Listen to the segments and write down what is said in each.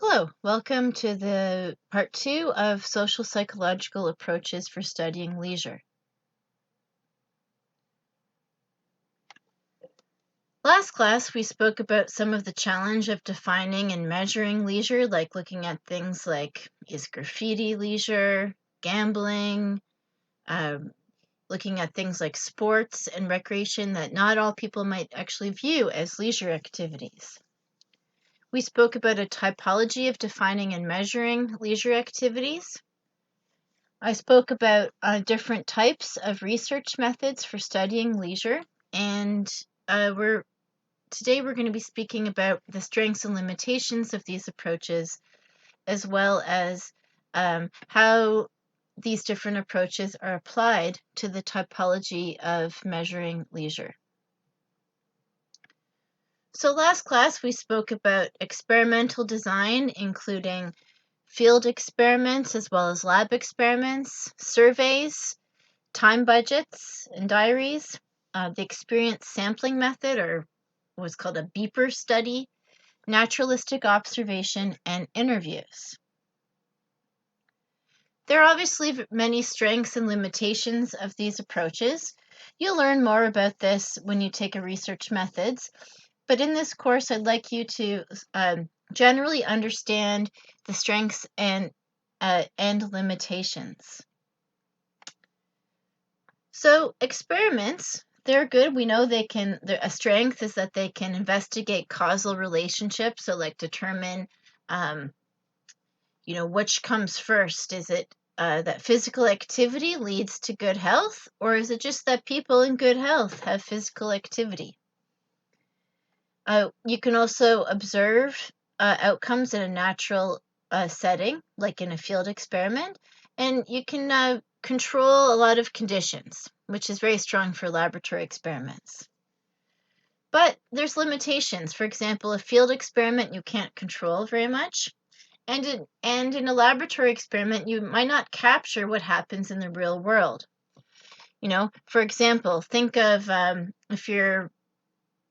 Hello, welcome to the part 2 of social psychological approaches for studying leisure. Last class, we spoke about some of the challenge of defining and measuring leisure, like looking at things like, is graffiti leisure, gambling, looking at things like sports and recreation that not all people might actually view as leisure activities. We spoke about a typology of defining and measuring leisure activities. I spoke about different types of research methods for studying leisure, and today we're going to be speaking about the strengths and limitations of these approaches, as well as how these different approaches are applied to the typology of measuring leisure. So last class we spoke about experimental design, including field experiments as well as lab experiments, surveys, time budgets and diaries, the experience sampling method, or what's called a beeper study, naturalistic observation, and interviews. There are obviously many strengths and limitations of these approaches. You'll learn more about this when you take a research methods, but in this course, I'd like you to generally understand the strengths and limitations. So experiments, they're good. We know a strength is that they can investigate causal relationships. So like determine, which comes first. Is it that physical activity leads to good health, or is it just that people in good health have physical activity? You can also observe outcomes in a natural setting, like in a field experiment, and you can control a lot of conditions, which is very strong for laboratory experiments. But there's limitations. For example, a field experiment you can't control very much, and in a laboratory experiment you might not capture what happens in the real world. For example, think of if you're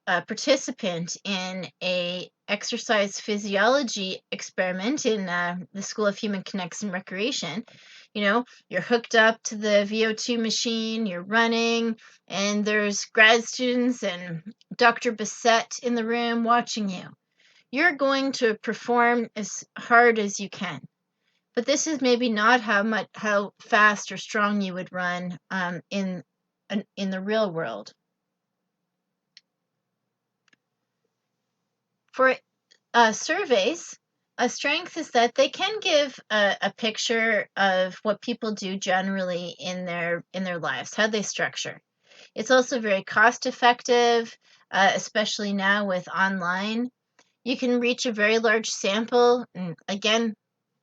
a participant in a exercise physiology experiment in the School of Human Kinetics and Recreation. You're hooked up to the VO2 machine, you're running, and there's grad students and Dr. Bassett in the room watching you. You're going to perform as hard as you can. But this is maybe not how fast or strong you would run in the real world. For surveys, a strength is that they can give a picture of what people do generally in their lives, how they structure. It's also very cost effective, especially now with online. You can reach a very large sample, and again,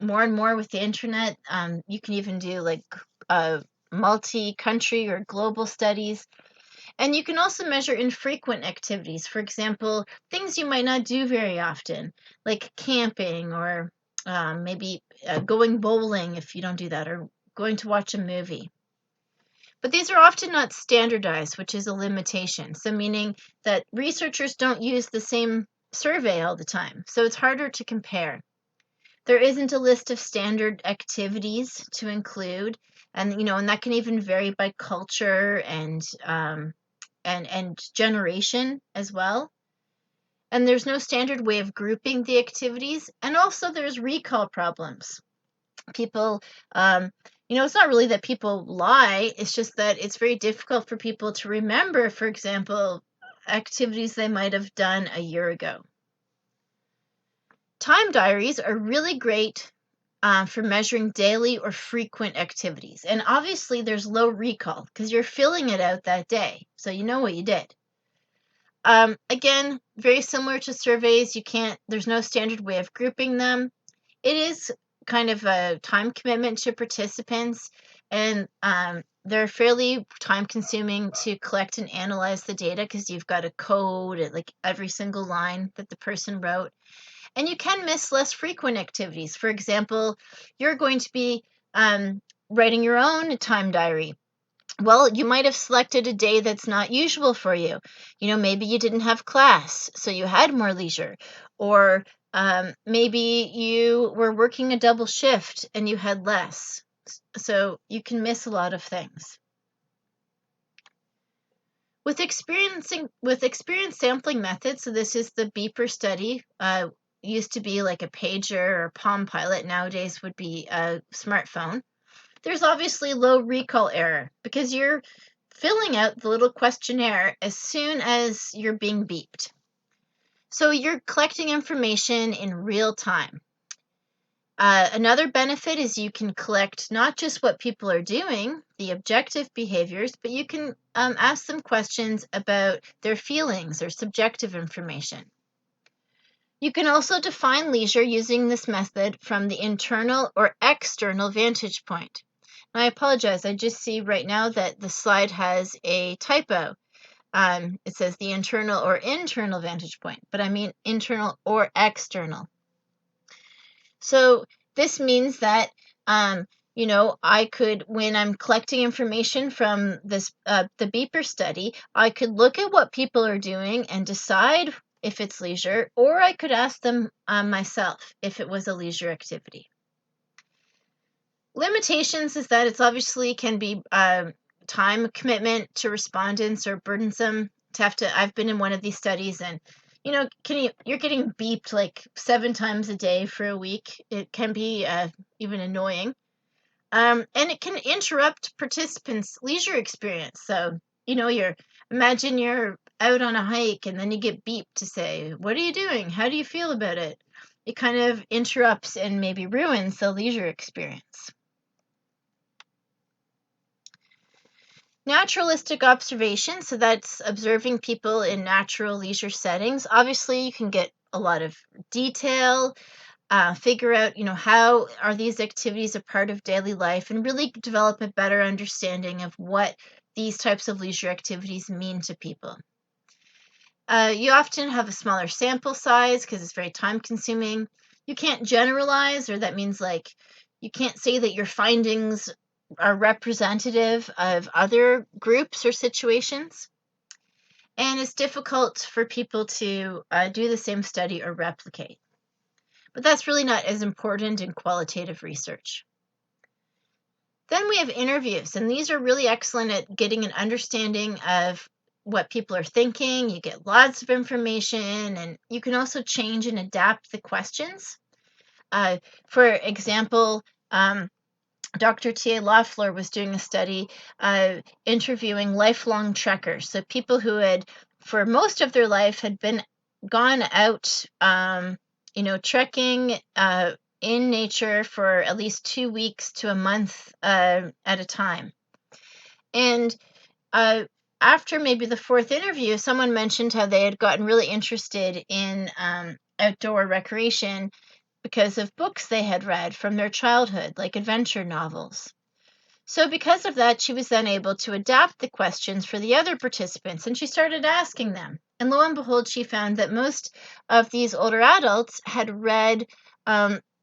more and more with the internet. You can even do like multi-country or global studies. And you can also measure infrequent activities. For example, things you might not do very often, like camping or maybe going bowling if you don't do that, or going to watch a movie. But these are often not standardized, which is a limitation. So meaning that researchers don't use the same survey all the time. So it's harder to compare. There isn't a list of standard activities to include, and that can even vary by culture and generation as well. And there's no standard way of grouping the activities. And also there's recall problems. People, it's not really that people lie, it's just that it's very difficult for people to remember, for example, activities they might have done a year ago. Time diaries are really great for measuring daily or frequent activities. And obviously there's low recall because you're filling it out that day. So you know what you did. Again, very similar to surveys, there's no standard way of grouping them. It is kind of a time commitment to participants, and they're fairly time consuming to collect and analyze the data because you've got to code like every single line that the person wrote. And you can miss less frequent activities. For example, you're going to be writing your own time diary. Well, you might have selected a day that's not usual for you. Maybe you didn't have class, so you had more leisure. Or maybe you were working a double shift and you had less. So you can miss a lot of things. With experience sampling methods, so this is the beeper study, used to be like a pager or Palm Pilot, nowadays would be a smartphone. There's obviously low recall error because you're filling out the little questionnaire as soon as you're being beeped. So you're collecting information in real time. Another benefit is you can collect not just what people are doing, the objective behaviors, but you can ask them questions about their feelings or subjective information. You can also define leisure using this method from the internal or external vantage point. And I apologize, I just see right now that the slide has a typo. It says the internal or internal vantage point, but I mean internal or external. So this means that, I could, when I'm collecting information from this, the beeper study, I could look at what people are doing and decide if it's leisure, or I could ask them myself if it was a leisure activity. Limitations is that it's obviously can be time commitment to respondents or burdensome to have to. I've been in one of these studies, and you're getting beeped like 7 times a day for a week. It can be even annoying, and it can interrupt participants' leisure experience. So imagine you're out on a hike and then you get beeped to say, "What are you doing? How do you feel about it?" It kind of interrupts and maybe ruins the leisure experience. Naturalistic observation, so that's observing people in natural leisure settings. Obviously, you can get a lot of detail, figure out, how are these activities a part of daily life, and really develop a better understanding of what these types of leisure activities mean to people. You often have a smaller sample size because it's very time consuming. You can't generalize, or that means like you can't say that your findings are representative of other groups or situations. And it's difficult for people to do the same study or replicate. But that's really not as important in qualitative research. Then we have interviews, and these are really excellent at getting an understanding of what people are thinking. You get lots of information, and you can also change and adapt the questions. For example, Dr. T.A. Loeffler was doing a study interviewing lifelong trekkers, so people who had, for most of their life, had been gone out, trekking in nature for at least 2 weeks to a month at a time. And after maybe the 4th interview, someone mentioned how they had gotten really interested in outdoor recreation because of books they had read from their childhood, like adventure novels. So, because of that, she was then able to adapt the questions for the other participants, and she started asking them. And lo and behold, she found that most of these older adults had read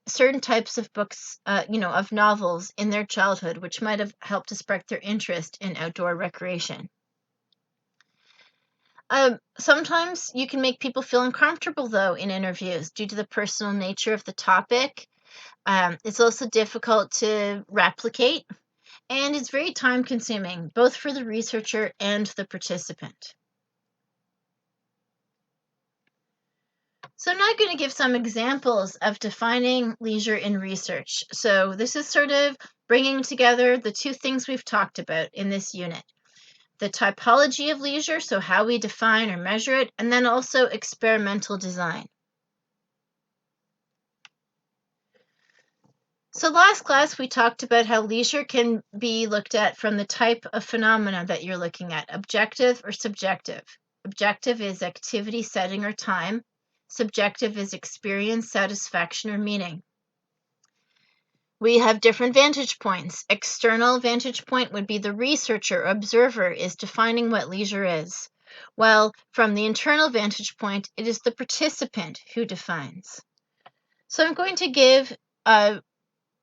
certain types of books, of novels in their childhood, which might have helped to spark their interest in outdoor recreation. Sometimes you can make people feel uncomfortable, though, in interviews due to the personal nature of the topic. It's also difficult to replicate, and it's very time consuming, both for the researcher and the participant. So I'm now going to give some examples of defining leisure in research. So this is sort of bringing together the two things we've talked about in this unit. The typology of leisure, so how we define or measure it, and then also experimental design. So last class, we talked about how leisure can be looked at from the type of phenomena that you're looking at, objective or subjective. Objective is activity, setting, or time. Subjective is experience, satisfaction, or meaning. We have different vantage points. External vantage point would be the researcher or observer is defining what leisure is, while from the internal vantage point, it is the participant who defines. So I'm going to give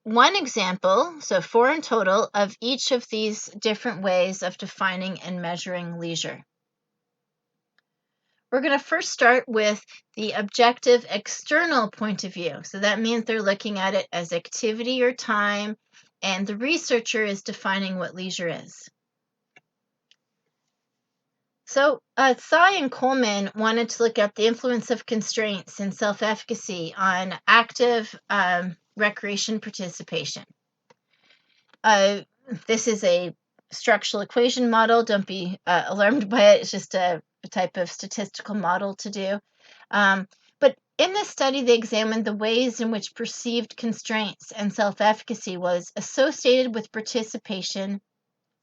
one example, so 4 in total, of each of these different ways of defining and measuring leisure. We're going to first start with the objective external point of view. So that means they're looking at it as activity or time, and the researcher is defining what leisure is. So Tsai and Coleman wanted to look at the influence of constraints and self-efficacy on active recreation participation. This is a structural equation model. Don't be alarmed by it. It's just a type of statistical model to do. But in this study, they examined the ways in which perceived constraints and self-efficacy was associated with participation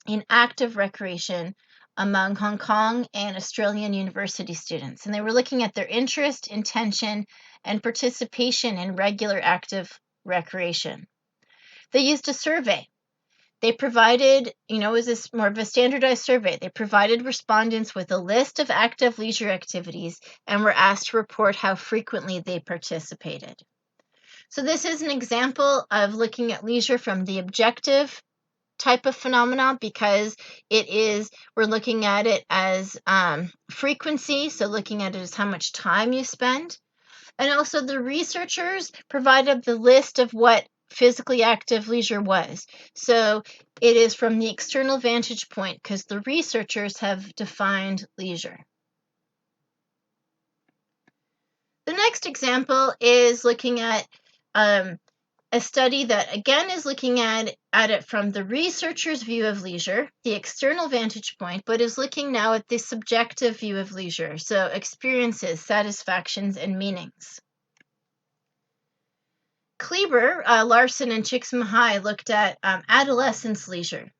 in active recreation among Hong Kong and Australian university students. And they were looking at their interest, intention, and participation in regular active recreation. They used a survey. They provided, it was this more of a standardized survey. They provided respondents with a list of active leisure activities and were asked to report how frequently they participated. So this is an example of looking at leisure from the objective type of phenomenon, because we're looking at it as frequency, so looking at it as how much time you spend. And also the researchers provided the list of what physically active leisure was. So it is from the external vantage point, because the researchers have defined leisure. The next example is looking at a study that again is looking at it from the researcher's view of leisure, the external vantage point, but is looking now at the subjective view of leisure, so experiences, satisfactions, and meanings. Kleber, Larson, and Csikszentmihalyi looked at adolescence leisure.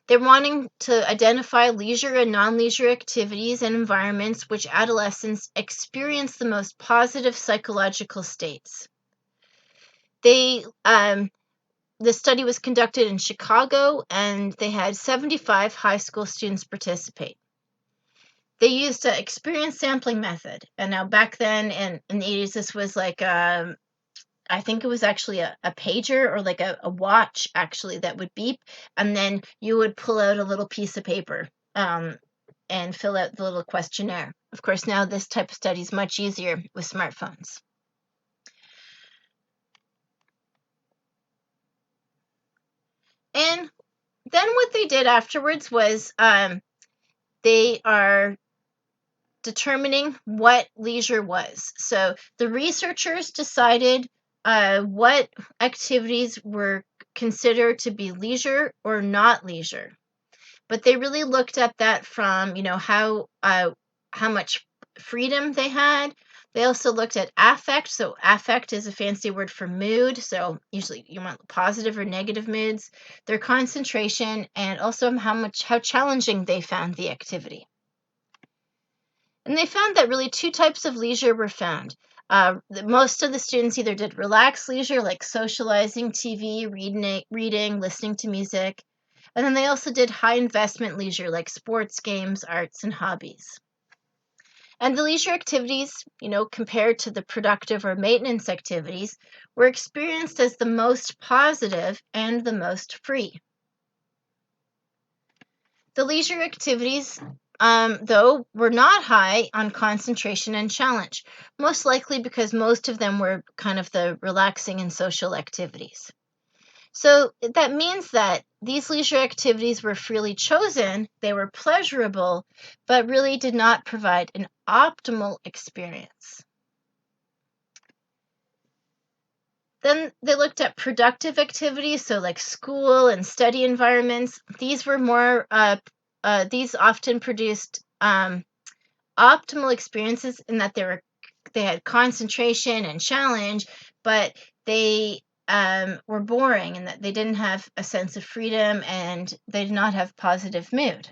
They're wanting to identify leisure and non-leisure activities and environments which adolescents experience the most positive psychological states. The study was conducted in Chicago, and they had 75 high school students participate. They used an experience sampling method. And now back then in the 80s, this was like, I think it was actually a pager or like a watch, actually, that would beep. And then you would pull out a little piece of paper and fill out the little questionnaire. Of course, now this type of study is much easier with smartphones. And then what they did afterwards was they are determining what leisure was. So the researchers decided what activities were considered to be leisure or not leisure. But they really looked at that from, how much freedom they had. They also looked at affect. So affect is a fancy word for mood. So usually you want positive or negative moods, their concentration, and also how challenging they found the activity. And they found that really two types of leisure were found. Most of the students either did relaxed leisure, like socializing, TV, reading, listening to music. And then they also did high investment leisure, like sports, games, arts, and hobbies. And the leisure activities, compared to the productive or maintenance activities, were experienced as the most positive and the most free. The leisure activities, though, were not high on concentration and challenge, most likely because most of them were kind of the relaxing and social activities. So that means that these leisure activities were freely chosen, they were pleasurable, but really did not provide an optimal experience. Then they looked at productive activities, so like school and study environments. These were more, these often produced optimal experiences in that they had concentration and challenge, but they were boring in that they didn't have a sense of freedom and they did not have positive mood.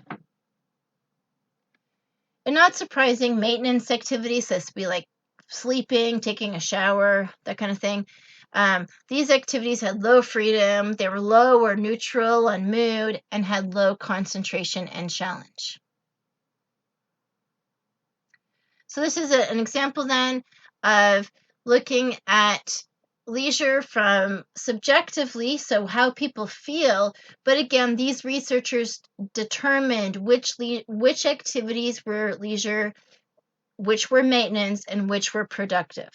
And not surprising, maintenance activities, this would be like sleeping, taking a shower, that kind of thing. These activities had low freedom, they were low or neutral on mood, and had low concentration and challenge. So this is an example then of looking at leisure from subjectively, so how people feel, but again, these researchers determined which activities were leisure which were maintenance and which were productive.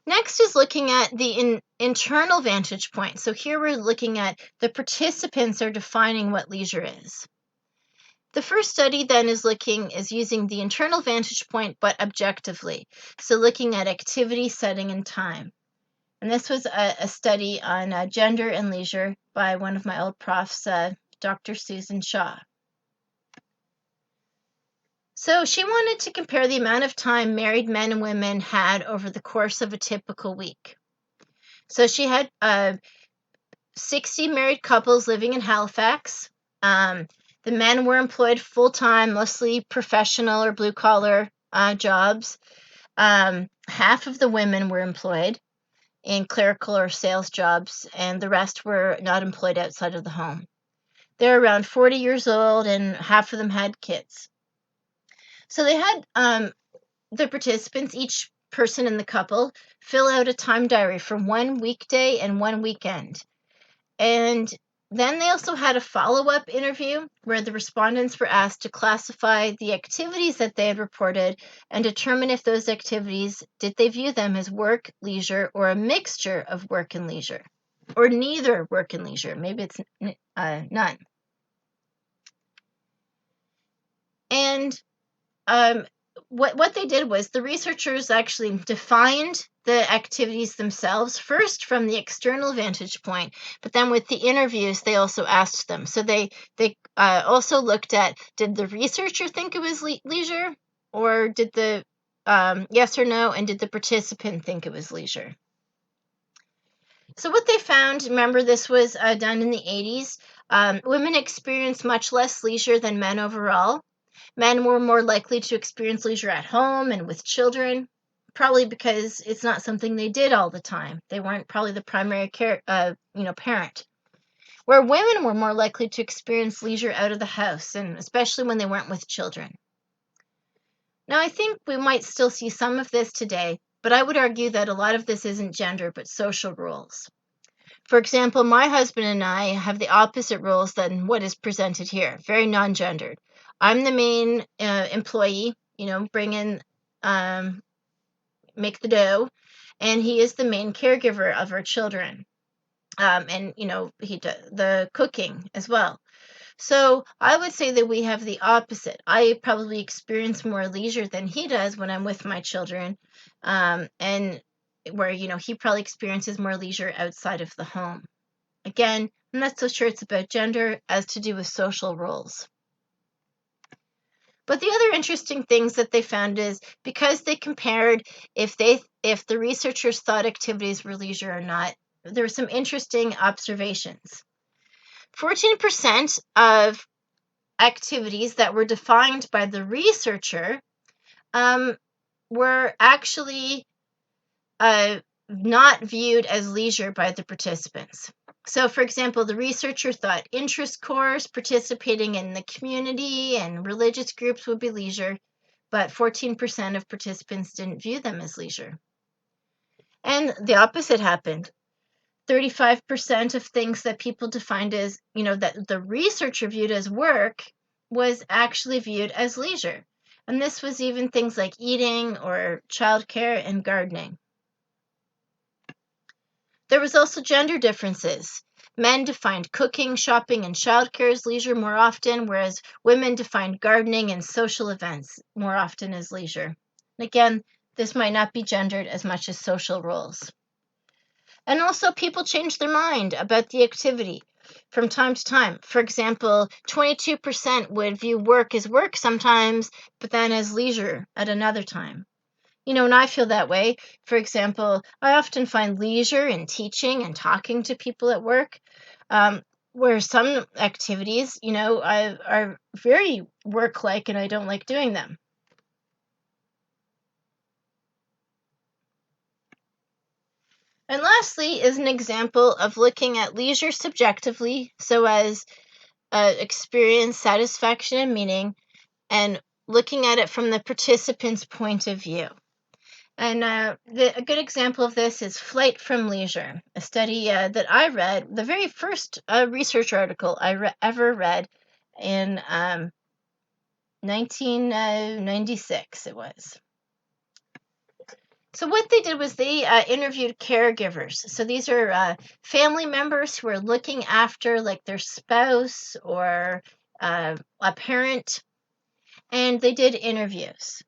Next is looking at the internal vantage point. So here we're looking at the participants are defining what leisure is. The first study then is using the internal vantage point, but objectively. So looking at activity, setting, and time. And this was a study on gender and leisure by one of my old profs, Dr. Susan Shaw. So she wanted to compare the amount of time married men and women had over the course of a typical week. So she had 60 married couples living in Halifax. The men were employed full-time, mostly professional or blue-collar jobs. Half of the women were employed in clerical or sales jobs, and the rest were not employed outside of the home. They're around 40 years old, and half of them had kids. So they had the participants, each person in the couple, fill out a time diary for one weekday and one weekend. And then they also had a follow-up interview where the respondents were asked to classify the activities that they had reported and determine if those activities, did they view them as work, leisure, or a mixture of work and leisure, or neither work and leisure. Maybe it's none. And what they did was the researchers actually defined the activities themselves, first from the external vantage point, but then with the interviews, they also asked them. So they also looked at, did the researcher think it was leisure, or did the yes or no, and did the participant think it was leisure? So what they found, remember this was done in the 80s, women experienced much less leisure than men overall. Men were more likely to experience leisure at home and with children, probably because it's not something they did all the time. They weren't probably the primary parent. Where women were more likely to experience leisure out of the house, and especially when they weren't with children. Now, I think we might still see some of this today, but I would argue that a lot of this isn't gender, but social rules. For example, my husband and I have the opposite rules than what is presented here, very non-gendered. I'm the main employee, bring in, make the dough, and he is the main caregiver of our children. And, he does the cooking as well. So I would say that we have the opposite. I probably experience more leisure than he does when I'm with my children, and where, he probably experiences more leisure outside of the home. Again, I'm not so sure it's about gender as to do with social roles. But the other interesting things that they found is because they compared if the researchers thought activities were leisure or not, there were some interesting observations. 14% of activities that were defined by the researcher were actually not viewed as leisure by the participants. So, for example, the researcher thought interest corps, participating in the community and religious groups would be leisure, but 14% of participants didn't view them as leisure. And the opposite happened. 35% of things that people defined as, that the researcher viewed as work was actually viewed as leisure. And this was even things like eating or childcare and gardening. There was also gender differences. Men defined cooking, shopping, and childcare as leisure more often, whereas women defined gardening and social events more often as leisure. And again, this might not be gendered as much as social roles. And also, people change their mind about the activity from time to time. For example, 22% would view work as work sometimes, but then as leisure at another time. And I feel that way. For example, I often find leisure in teaching and talking to people at work, where some activities, are very work-like and I don't like doing them. And lastly is an example of looking at leisure subjectively, so as experience, satisfaction, and meaning, and looking at it from the participant's point of view. And a good example of this is Flight from Leisure, a study that I read, the very first research article I ever read in 1996 it was. So what they did was they interviewed caregivers. So these are family members who are looking after like their spouse or a parent, and they did interviews.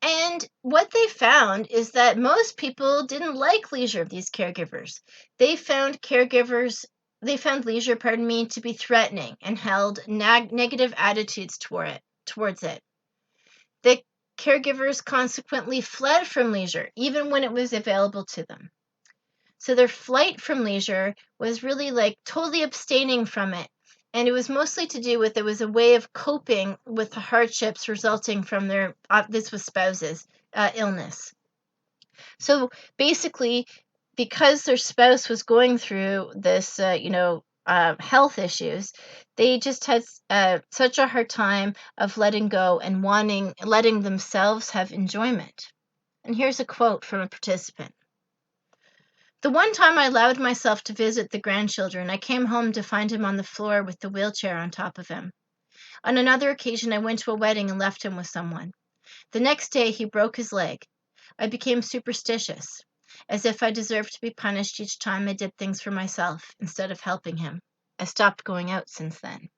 And what they found is that most people didn't like leisure, these caregivers. They found leisure, to be threatening and held negative attitudes towards it. The caregivers consequently fled from leisure, even when it was available to them. So their flight from leisure was really like totally abstaining from it. And it was mostly to do with, it was a way of coping with the hardships resulting from their, this was spouse's illness. So basically, because their spouse was going through this, health issues, they just had such a hard time of letting go and letting themselves have enjoyment. And here's a quote from a participant. The one time I allowed myself to visit the grandchildren, I came home to find him on the floor with the wheelchair on top of him. On another occasion, I went to a wedding and left him with someone. The next day, he broke his leg. I became superstitious, as if I deserved to be punished each time I did things for myself instead of helping him. I stopped going out since then.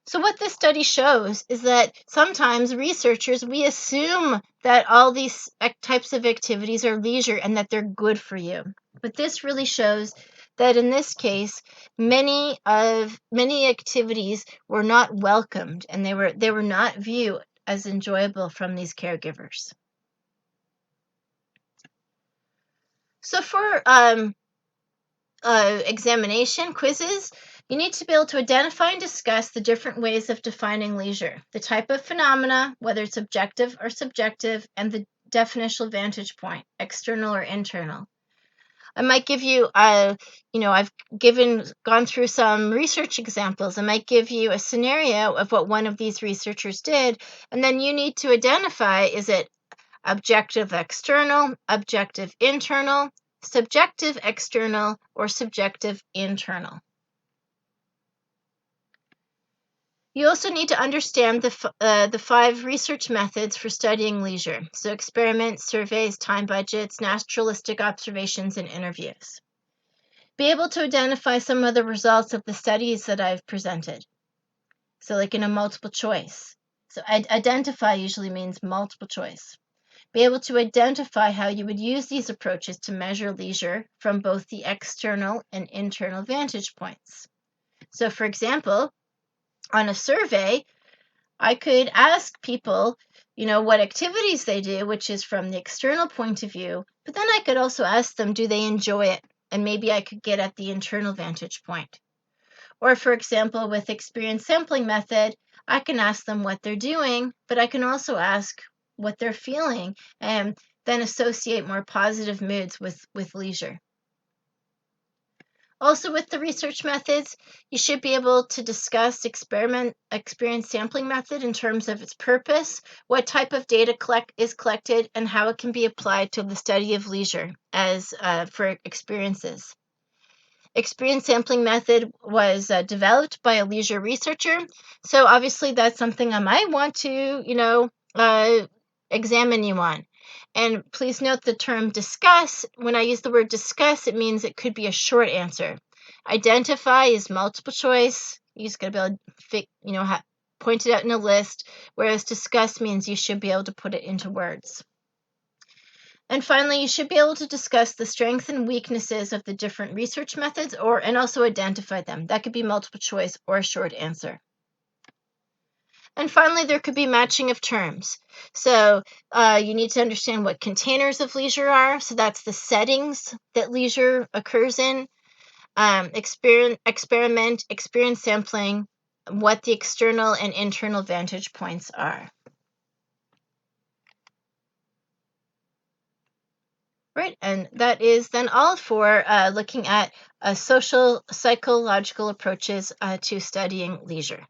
So what this study shows is that sometimes researchers, we assume that all these types of activities are leisure and that they're good for you. But this really shows that in this case, many activities were not welcomed, and they were not viewed as enjoyable from these caregivers. So for examination quizzes, you need to be able to identify and discuss the different ways of defining leisure, the type of phenomena, whether it's objective or subjective, and the definitional vantage point, external or internal. I might give you, I've gone through some research examples. I might give you a scenario of what one of these researchers did, and then you need to identify, is it objective external, objective internal, subjective external, or subjective internal. You also need to understand the 5 research methods for studying leisure. So experiments, surveys, time budgets, naturalistic observations, and interviews. Be able to identify some of the results of the studies that I've presented. So like in a multiple choice. So identify usually means multiple choice. Be able to identify how you would use these approaches to measure leisure from both the external and internal vantage points. So for example, on a survey, I could ask people, what activities they do, which is from the external point of view, but then I could also ask them, do they enjoy it? And maybe I could get at the internal vantage point. Or for example, with experience sampling method, I can ask them what they're doing, but I can also ask what they're feeling and then associate more positive moods with leisure. Also, with the research methods, you should be able to discuss experience sampling method in terms of its purpose, what type of data is collected, and how it can be applied to the study of leisure as for experiences. Experience sampling method was developed by a leisure researcher, so obviously that's something I might want to, examine you on. And please note the term discuss. When I use the word discuss, it means it could be a short answer. Identify is multiple choice. You just got to be able to point it out in a list, whereas discuss means you should be able to put it into words. And finally, you should be able to discuss the strengths and weaknesses of the different research methods and also identify them. That could be multiple choice or a short answer. And finally, there could be matching of terms. So you need to understand what containers of leisure are. So that's the settings that leisure occurs in. Experiment, experience sampling, what the external and internal vantage points are. Right, and that is then all for looking at social psychological approaches to studying leisure.